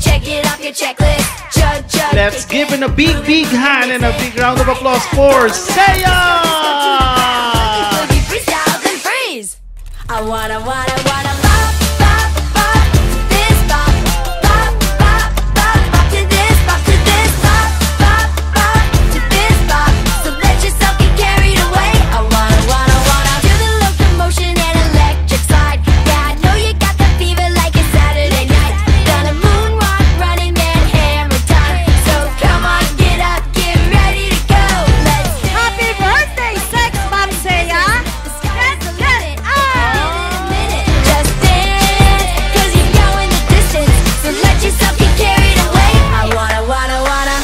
Check it off your checklist. Let's give it a big hand and a big round of applause for Seiya! I wanna pop, pop, pop, this pop, pop, pop, pop, pop to this, pop to this, pop, pop, pop to this pop. So let yourself get carried away. I wanna do the locomotion and electric slide. Yeah, I know you got the fever like it's Saturday night. Gonna moonwalk, running man, hammer time. So come on, get up, get ready to go. Let's Happy birthday, Sex Bomb Seiya! Let's get it on! just dance, 'cause you're going the distance. So let yourself get carried away. I wanna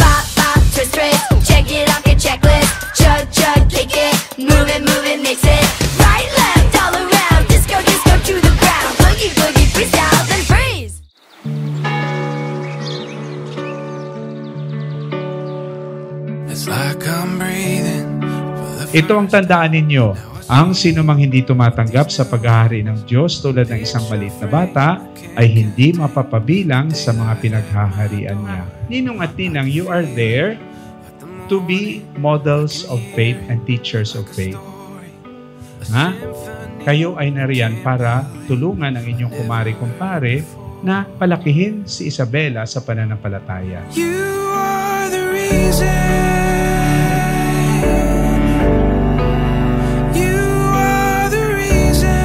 pop, pop, twist, check it off your checklist. Chug, kick it, move it, mix it. Right, left, all around. Disco to the ground. Boogie, freestyle, then freeze. It's like I'm breathing. Ito ang tandaan ninyo. Ang sinumang hindi tumatanggap sa paghahari ng Diyos tulad ng isang maliit na bata ay hindi mapapabilang sa mga pinaghaharian niya. Ninong at ninang, you are there to be models of faith and teachers of faith. Ha? Kayo ay nariyan para tulungan ang inyong kumari-kumpare na palakihin si Isabela sa pananampalataya. You are the reason. You are the reason.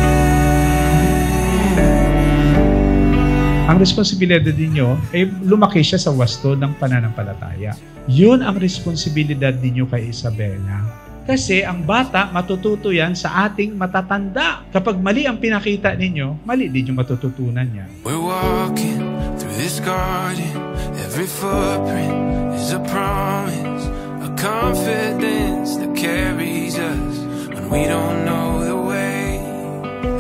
Ang responsibilidad ninyo ay lumaki siya sa wasto ng pananampalataya. Yun ang responsibilidad ninyo kay Isabela. Kasi ang bata, matututo yan sa ating matatanda. Kapag mali ang pinakita ninyo, mali din yung matututunan niya. We're walking through this garden. Every footprint is a promise, a confidence that carries us when we don't know the way.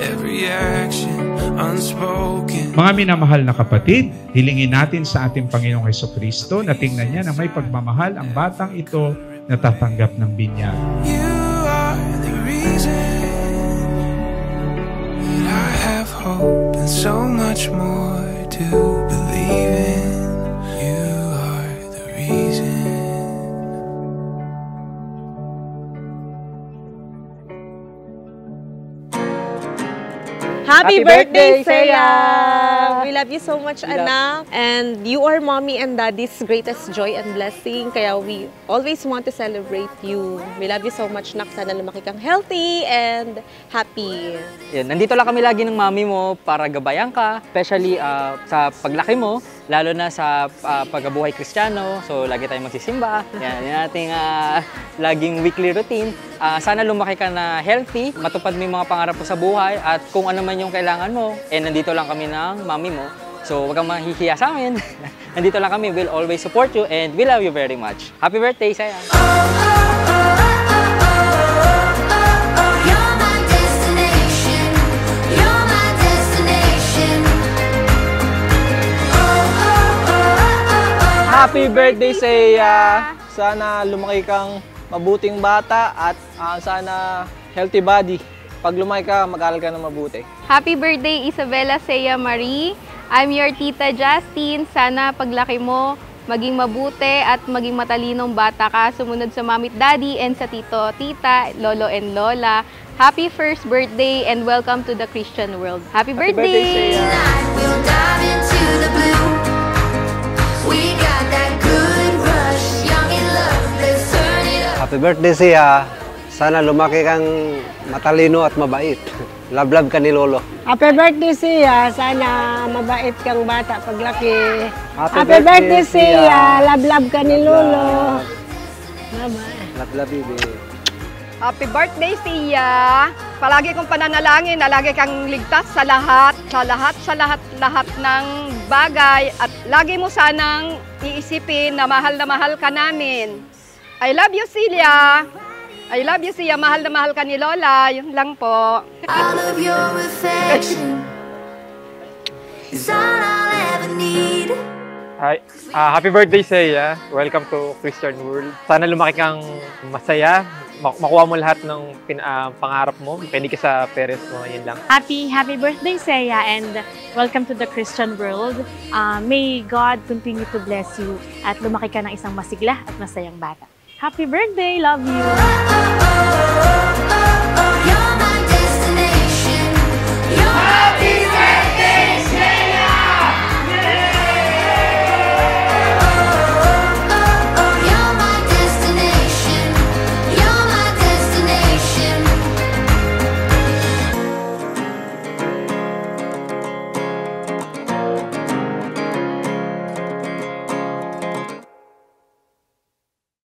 Every action unspoken. Mga minamahal na kapatid, hilingin natin sa ating Panginoong Hesukristo na tingnan niya na may pagmamahal ang batang ito na tatanggap ng binyag. You are the reason that I have hope and so much more to believe in. You are the reason. Happy birthday, Seiya! We love you so much, anak. And you are mommy and daddy's greatest joy and blessing. Kaya we always want to celebrate you. We love you so much, nak. Sana lumaki kang healthy and happy. Yan, nandito lang kami lagi ng mami mo para gabayan ka, especially sa paglaki mo, lalo na sa pagkabuhay Kristiyano. So, lagi tayong magsisimba. Yan ating laging weekly routine. Sana lumaki ka na healthy, matupad mo yung mga pangarap mo sa buhay, at kung ano man yung kailangan mo, nandito lang kami ng mami mo. So, huwag kang mahihiya sa amin. Nandito lang kami. We'll always support you and we love you very much. Happy birthday, Seiya! You're my destination. You're my destination. Happy birthday, Seiya! Sana lumaki kang mabuting bata at sana healthy body. Pag lumaki ka, mag-aral ka na mabuti. Happy birthday, Isabela Seiya Marie. I'm your tita Justine. Sana paglaki mo, maging mabuti at maging matalinong bata ka. Sumunod sa mommy at daddy and sa tito, tita, lolo and lola. Happy first birthday and welcome to the Christian world. Happy birthday! Tonight we'll dive into the blue. We got that good rush. Young in love, let's turn it up. Happy birthday, Seiya. Sana lumaki kang matalino at mabait. Love ka ni Lolo. Happy birthday, Seiya. Sana mabait kang bata paglaki. Happy birthday, Seiya. Seiya. Love ka ni Lolo. Bye-bye. Love, baby. Happy birthday, Seiya. Palagi kong pananalangin na lagi kang ligtas sa lahat ng bagay, at lagi mo sanang iisipin na mahal ka namin. I love you, Seiya. I love you, Seiya. Mahal na mahal ka ni Lola. Yun lang po. All of your affection is all I'll ever need. Hi. Happy birthday, Seiya. Welcome to Christian World. Sana lumaki kang masaya. Makuha mo lahat ng pangarap mo. Makinig ka sa parents mo. Yun lang. Happy birthday, Seiya, and welcome to the Christian World. May God continue to bless you at lumaki ka ng isang masigla at masayang bata. Happy birthday! Love you!